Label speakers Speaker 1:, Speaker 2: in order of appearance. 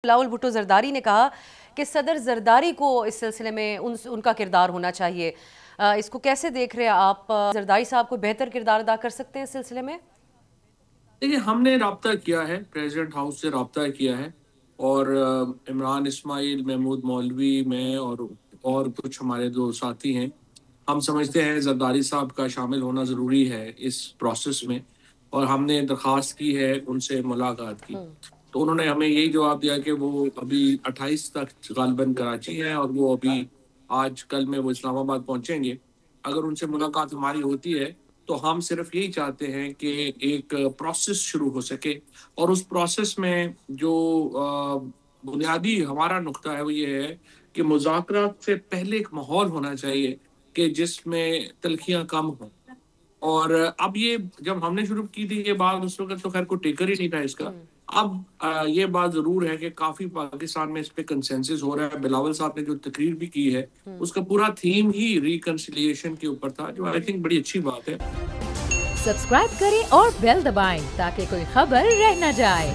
Speaker 1: بلاول بھٹو زرداری نے کہا کہ صدر زرداری کو اس سلسلے میں ان کا کردار ہونا چاہیے. اس کو کیسے دیکھ رہے ہیں آپ؟ زرداری صاحب کو بہتر کردار ادا کر سکتے ہیں اس سلسلے میں؟
Speaker 2: دیکھیے، ہم نے رابطہ کیا ہے، پریزیڈنٹ ہاؤس سے رابطہ کیا ہے، اور عمران اسماعیل، محمود مولوی، میں اور کچھ ہمارے دو ساتھی ہیں. ہم سمجھتے ہیں زرداری صاحب کا شامل ہونا ضروری ہے اس پروسیس میں، اور ہم نے درخواست کی ہے ان سے ملاقات کی. تو انہوں نے ہمیں یہی جواب دیا کہ وہ ابھی 28 تک غالباً کراچی ہیں، اور وہ ابھی آج کل میں وہ اسلام آباد پہنچیں گے. اگر ان سے ملاقات ہماری ہوتی ہے تو ہم صرف یہی چاہتے ہیں کہ ایک پروسیس شروع ہو سکے، اور اس پروسیس میں جو بنیادی ہمارا نقطہ ہے وہ یہ ہے کہ مذاکرات سے پہلے ایک ماحول ہونا چاہیے کہ جس میں تلخیاں کم ہوں. اور اب یہ جب ہم نے شروع کی تھی یہ بات، اس وقت تو خیر کوئی ٹیکر ہی نہیں تھا اس کا. اب یہ بات ضرور ہے کہ کافی پاکستان میں اس پہ کنسنسس ہو رہا ہے. بلاول صاحب نے جو تقریر بھی کی ہے اس کا پورا تھیم ہی ریکنسیلیشن کے اوپر تھا، جو آئی تھنک بڑی اچھی بات ہے.
Speaker 3: سبسکرائب کریں اور بیل دبائیں تاکہ کوئی خبر رہ نہ جائے.